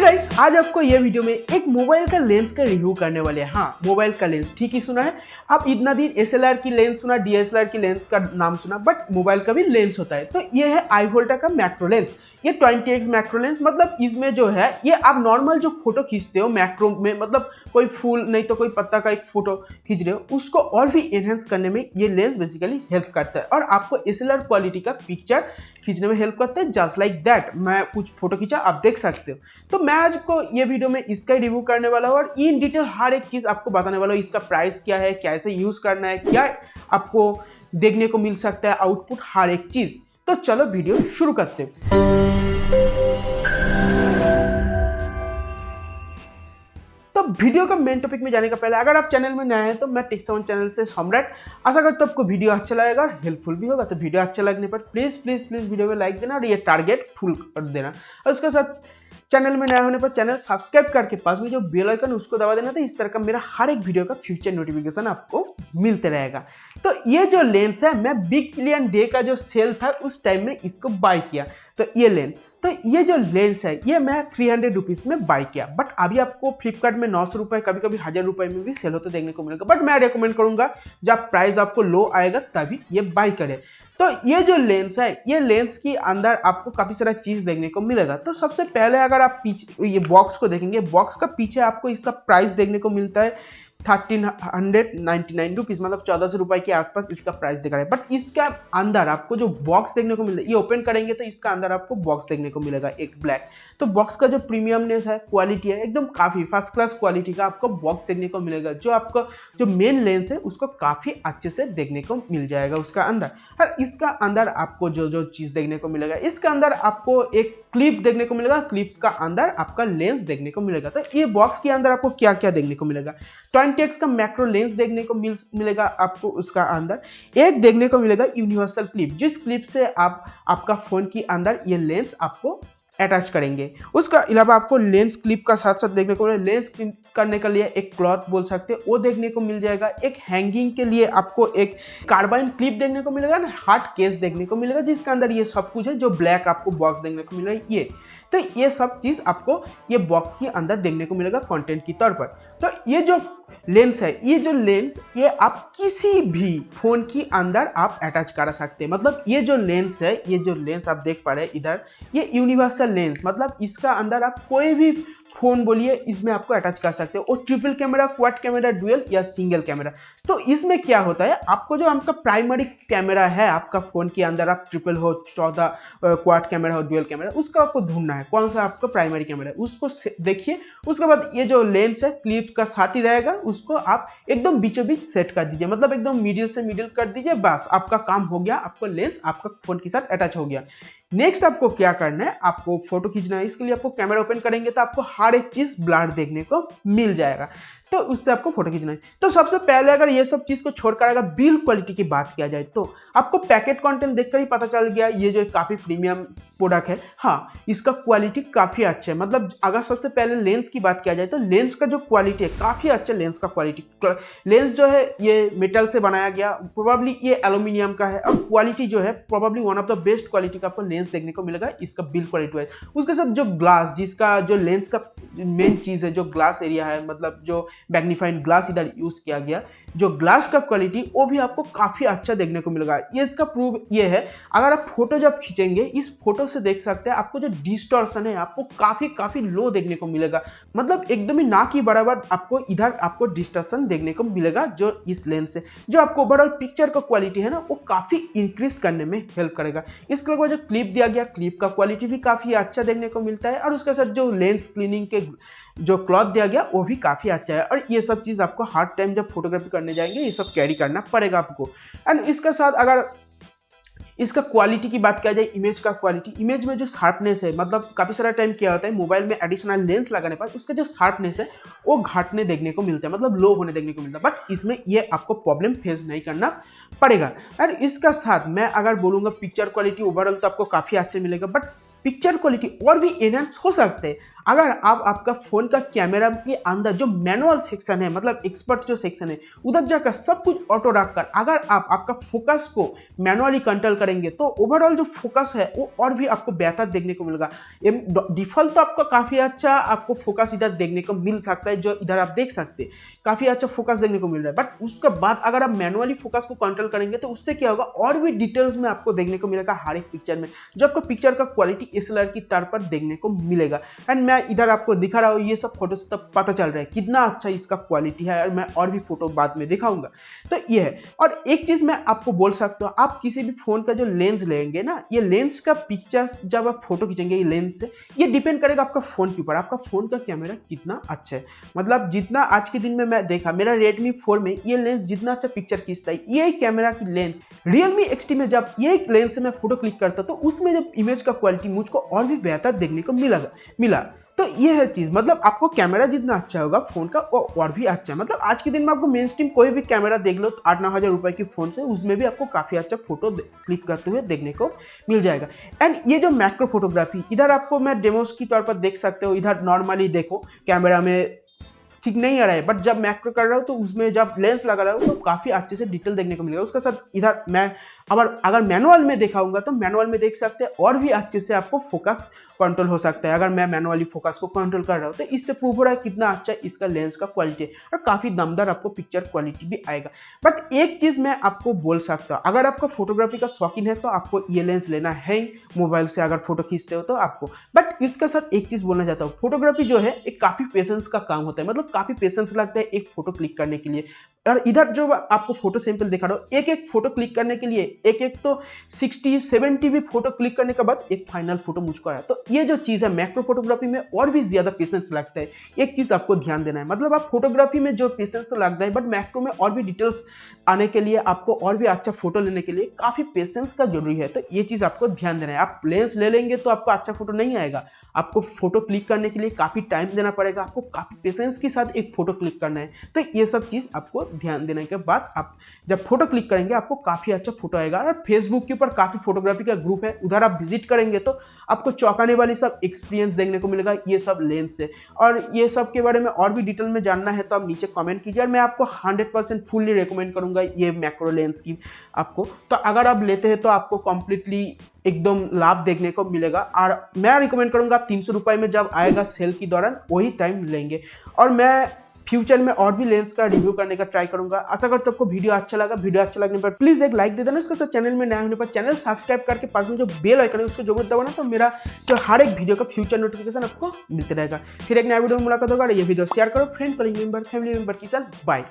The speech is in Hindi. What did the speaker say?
गाइस, आज आपको ये वीडियो में एक मोबाइल का लेंस का रिव्यू करने वाले हैं। हाँ, मोबाइल का लेंस, ठीक ही सुना है। आप इतना दिन एसएलआर की लेंस सुना, डीएसएलआर की लेंस का नाम सुना, बट मोबाइल का भी लेंस होता है। तो ये है iVoltaa का मैक्रो लेंस। ये 20x मैक्रो लेंस, मतलब इसमें जो है ये आप नॉर्मल जो फोटो खींचते हो मैक्रो में, मतलब कोई फूल नहीं तो कोई पत्ता का एक फोटो खींच रहे हो, उसको और भी एनहेंस करने में ये लेंस बेसिकली हेल्प करता है और आपको एसएलआर क्वालिटी का पिक्चर खींचने में हेल्प करता है। जस्ट लाइक दैट, मैं कुछ फोटो खींचा, आप देख सकते हो। तो मैं आज को ये वीडियो में इसका रिव्यू करने वाला हूँ और इन डिटेल हर एक चीज आपको बताने वाला हूँ। इसका प्राइस क्या है, कैसे यूज करना है, क्या आपको देखने को मिल सकता है, आउटपुट, हर एक चीज। तो चलो वीडियो शुरू करते हैं। तो वीडियो का मेन टॉपिक में जाने का पहले अगर आप चैनल में नए हैं तो मैं SaMon चैनल से सम्राट। आशा करता हूं आपको वीडियो अच्छा लगेगा और हेल्पफुल भी होगा। तो वीडियो अच्छा लगने पर प्लीज प्लीज प्लीज वीडियो में लाइक देना और ये टारगेट फुल कर देना, और उसके साथ चैनल में नया होने पर चैनल सब्सक्राइब करके पास में जो बेल आइकन उसको दबा देना। तो इस तरह का मेरा हर एक वीडियो का फ्यूचर नोटिफिकेशन आपको मिलते रहेगा। तो ये जो लेंस है, मैं बिग बिलियन डे का जो सेल था उस टाइम में इसको बाय किया। तो ये लेंस, तो ये जो लेंस है ये मैं 300 रुपीज में बाय किया, बट अभी आपको फ्लिपकार्ट में 900 रुपए, कभी कभी 1000 रुपए में भी सेल होते देखने को मिलेगा। बट मैं रेकमेंड करूंगा जब प्राइस आपको लो आएगा तभी ये बाय करें। तो ये जो लेंस है, ये लेंस के अंदर आपको काफी सारा चीज देखने को मिलेगा। तो सबसे पहले अगर आप पीछे ये बॉक्स को देखेंगे, बॉक्स का पीछे आपको इसका प्राइस देखने को मिलता है 1399 रुपीज, मतलब 1400 रुपए के आसपास इसका प्राइस दिखा रहा है। बट इसका अंदर आपको जो बॉक्स देखने को मिलता है, ये ओपन करेंगे तो इसका अंदर आपको बॉक्स देखने को मिलेगा एक ब्लैक। तो बॉक्स का जो प्रीमियमनेस है, क्वालिटी है, एकदम काफी फर्स्ट क्लास क्वालिटी का आपको बॉक्स देखने को मिलेगा, जो आपको जो मेन लेंस है उसको काफी अच्छे से देखने को मिल जाएगा उसका अंदर। और इसका अंदर आपको जो जो चीज देखने को मिलेगा, इसका अंदर आपको एक क्लिप देखने को मिलेगा, क्लिप्स का अंदर आपका लेंस देखने को मिलेगा। तो ये बॉक्स के अंदर आपको क्या क्या देखने को मिलेगा, 20x का मैक्रो लेंस देखने को मिलेगा आपको। उसका अंदर एक देखने को मिलेगा यूनिवर्सल क्लिप, जिस क्लिप से आप आपका फोन के अंदर ये लेंस आपको अटैच करेंगे। उसका अलावा आपको लेंस क्लिप का साथ साथ देखने को मिलेगा, लेंस क्लिप करने के लिए एक क्लॉथ बोल सकते हैं वो देखने को मिल जाएगा। एक हैंगिंग के लिए आपको एक कार्बाइन क्लिप देखने को मिलेगा, हार्ड केस देखने को मिलेगा, जिसके अंदर ये सब कुछ है, जो ब्लैक आपको बॉक्स देखने को मिलेगा ये। तो ये सब चीज आपको ये बॉक्स के अंदर देखने को मिलेगा कंटेंट के तौर पर। तो ये जो लेंस है, ये जो लेंस ये आप किसी भी फोन के अंदर आप अटैच करा सकते हैं। मतलब ये जो लेंस है, ये जो लेंस आप देख पा रहे हैं इधर, ये यूनिवर्सल लेंस, मतलब इसका अंदर आप कोई भी फोन बोलिए इसमें आपको अटैच कर सकते हो। और triple camera, quad camera, dual या सिंगल कैमरा। तो इसमें क्या होता है, आपको जो आपका प्राइमरी कैमरा है आपका फोन के अंदर, आप ट्रिपल हो, 14 क्वाड कैमरा हो, डुअल कैमरा, उसका आपको ढूंढना है कौन सा आपका प्राइमरी कैमरा है, उसको देखिए। उसके बाद ये जो लेंस है क्लिप का साथ ही रहेगा, उसको आप एकदम बीचों बीच सेट कर दीजिए, मतलब एकदम मिडिल से मिडिल कर दीजिए, बस आपका काम हो गया, आपको लेंस आपका फोन के साथ अटैच हो गया। नेक्स्ट आपको क्या करना है, आपको फोटो खींचना है। इसके लिए आपको कैमरा ओपन करेंगे तो आपको हर एक चीज ब्लर देखने को मिल जाएगा, तो उससे आपको फोटो खींचना है। तो सबसे पहले अगर ये सब चीज को छोड़कर अगर बिल्ड क्वालिटी की बात किया जाए तो आपको पैकेट कंटेंट देखकर ही पता चल गया ये जो काफी प्रीमियम प्रोडक्ट है। हाँ, इसका क्वालिटी काफी अच्छा है। मतलब अगर सबसे पहले लेंस की बात किया जाए तो लेंस का जो क्वालिटी है काफी अच्छा, लेंस का क्वालिटी, लेंस जो है ये मेटल से बनाया गया, प्रोबेबली ये एल्यूमिनियम का है, और क्वालिटी जो है probably one of the best quality का आपको लेंस देखने को मिलेगा इसका बिल्ड क्वालिटी वाइज। उसके साथ जो ग्लास, जिसका जो लेंस का मेन चीज है, जो ग्लास एरिया है, मतलब जो मैग्नीफाइंग ग्लास इधर यूज किया गया, जो ग्लास का क्वालिटी वो भी आपको काफी अच्छा देखने को मिलेगा। ये इसका प्रूव ये है, अगर आप फोटो जब खींचेंगे इस फोटो से देख सकते हैं आपको जो डिस्टॉर्शन है आपको काफी लो देखने को मिलेगा, मतलब एकदम ही ना की बराबर आपको इधर आपको डिस्टॉर्शन देखने को मिलेगा जो इस लेंस से, जो आपको ओवरऑल पिक्चर का क्वालिटी है ना वो काफी इंक्रीज करने में हेल्प करेगा। इसके अलावा जो क्लिप दिया गया, क्लिप का क्वालिटी भी काफी अच्छा देखने को मिलता है, और उसके साथ जो लेंस क्लीनिंग के जो क्लॉथ दिया गया वो भी काफी अच्छा है। और ये सब चीज आपको हर टाइम जब फोटोग्राफी करने जाएंगे ये सब कैरी करना पड़ेगा आपको। एंड इसके साथ अगर इसका क्वालिटी की बात किया जाए, इमेज का क्वालिटी, इमेज में जो शार्पनेस है, मतलब काफी सारा टाइम क्या होता है मोबाइल में एडिशनल लेंस लगाने पर उसका जो शार्पनेस है वो घटने देखने को मिलता है, मतलब लो होने देखने को मिलता है। बट इसमें ये आपको प्रॉब्लम फेस नहीं करना पड़ेगा। और इसका साथ मैं अगर बोलूंगा पिक्चर क्वालिटी ओवरऑल तो आपको काफी अच्छा मिलेगा, बट पिक्चर क्वालिटी और भी एनहांस हो सकते हैं अगर आप आपका फोन का कैमरा के अंदर जो मैनुअल सेक्शन है, मतलब एक्सपर्ट जो सेक्शन है, उधर जाकर सब कुछ ऑटो रखकर अगर आप आपका फोकस को मैनुअली कंट्रोल करेंगे तो ओवरऑल जो फोकस है वो और भी आपको बेहतर देखने को मिलेगा। डिफॉल्ट तो आपका काफी अच्छा आपको फोकस इधर देखने को मिल सकता है, जो इधर आप देख सकते हैं काफी अच्छा फोकस देखने को मिल रहा है। बट उसके बाद अगर आप मैनुअली फोकस को कंट्रोल करेंगे तो उससे क्या होगा, और भी डिटेल्स में आपको देखने को मिलेगा हर एक पिक्चर में, जो आपको पिक्चर का क्वालिटी DSLR की तौर पर देखने को मिलेगा। एंड मैं इधर आपको दिखा रहा हूँ, ये सब फोटो से तब पता चल रहा है कितना अच्छा इसका क्वालिटी है, और मैं और भी फोटो बाद में दिखाऊंगा। तो ये है। और एक चीज मैं आपको बोल सकता हूँ, आप किसी भी फोन का जो लेंस लेंगे ना, ये लेंस का पिक्चर्स जब आप फोटो खींचेंगे ये लेंस से, ये डिपेंड करेगा आपका फोन के ऊपर, आपका फोन का कैमरा कितना अच्छा है। मतलब जितना आज के दिन में मैं देखा मेरा Redmi 4 में ये लेंस जितना अच्छा पिक्चर खींचता है, ये कैमरा की लेंस Realme XT में जब ये लेंस से मैं फोटो क्लिक करता तो उसमें जब इमेज का क्वालिटी मुझको और भी बेहतर देखने को मिला। तो ये है चीज, मतलब आपको कैमरा जितना अच्छा होगा फोन का वो और भी अच्छा है। मतलब आज के दिन में आपको मेन स्ट्रीम कोई भी कैमरा देख लो 8-9 हजार रुपए की फोन से, उसमें भी आपको काफी अच्छा फोटो क्लिक करते हुए देखने को मिल जाएगा। एंड ये जो मैक्रो फोटोग्राफी, इधर आपको मैं डेमोस की तौर पर देख सकते हो, इधर नॉर्मली देखो कैमरा में ठीक नहीं आ रहा है, बट जब मैक्रो कर रहा हूँ तो उसमें जब लेंस लगा रहा हूँ तो काफी अच्छे से डिटेल देखने को मिलेगा। उसके साथ इधर मैं अगर मैनुअल में दिखाऊंगा तो मैनुअल में देख सकते हैं और भी अच्छे से आपको फोकस कंट्रोल हो सकता है। अगर मैं मैनुअली फोकस को कंट्रोल कर रहा हूँ तो इससे प्रूव हो रहा है कितना अच्छा इसका लेंस का क्वालिटी है, और काफी दमदार आपको पिक्चर क्वालिटी भी आएगा। बट एक चीज मैं आपको बोल सकता हूँ, अगर आपका फोटोग्राफी का शौकीन है तो आपको ये लेंस लेना है मोबाइल से अगर फोटो खींचते हो तो आपको। बट इसके साथ एक चीज बोलना चाहता हूँ, फोटोग्राफी जो है एक काफी पेशेंस का काम होता है, मतलब काफी पेशेंस लगता है एक फोटो क्लिक करने के लिए। और इधर जो आपको फोटो सैंपल दिखा रहा हूं, एक फोटो क्लिक करने के लिए एक तो 60-70 भी फोटो क्लिक करने के बाद एक फाइनल फोटो मुझको आया। तो ये जो चीज है मैक्रो फोटोग्राफी में और भी ज्यादा पेशेंस लगता है। एक चीज आपको ध्यान देना है, मतलब आप फोटोग्राफी में जो पेशेंस तो लगता है, बट मैक्रो में और भी डिटेल्स आने के लिए आपको और भी अच्छा फोटो लेने के लिए काफी पेशेंस का जरूरी है। तो ये चीज आपको ध्यान देना है। आप लेंस ले लेंगे तो आपको अच्छा फोटो नहीं आएगा, आपको फोटो क्लिक करने के लिए काफी टाइम देना पड़ेगा, आपको काफी पेशेंस के साथ एक फोटो क्लिक करना है। तो ये सब चीज आपको ध्यान देने के बाद आप जब फोटो क्लिक करेंगे आपको काफी अच्छा फोटो आएगा। और फेसबुक के ऊपर काफी फोटोग्राफी का ग्रुप है, उधर आप विजिट करेंगे तो आपको चौंकाने वाली सब एक्सपीरियंस देखने को मिलेगा ये सब लेंस से। और ये सब के बारे में और भी डिटेल में जानना है तो आप नीचे कमेंट कीजिए, और मैं आपको 100% फुल्ली रिकमेंड करूंगा ये मैक्रो लेंस की आपको। तो अगर आप लेते हैं तो आपको कंप्लीटली एकदम लाभ देखने को मिलेगा। और मैं रिकमेंड करूंगा आप 300 रुपए में जब आएगा सेल के दौरान वही टाइम लेंगे। और मैं फ्यूचर में और भी लेंस का रिव्यू करने का ट्राई करूंगा। आशा करता हूं आपको वीडियो अच्छा लगा। वीडियो अच्छा लगने पर प्लीज एक लाइक दे देना, उसके साथ चैनल में नया होने पर चैनल सब्सक्राइब करके पास में जो बेल आइकन है उसको जरूर दबाना, तो मेरा जो हर एक वीडियो का फ्यूचर नोटिफिकेशन आपको मिलते रहेगा। फिर एक नया वीडियो में मुलाकात होगा। ये वीडियो शेयर करो friend, colleague member, family member के साथ। बाय।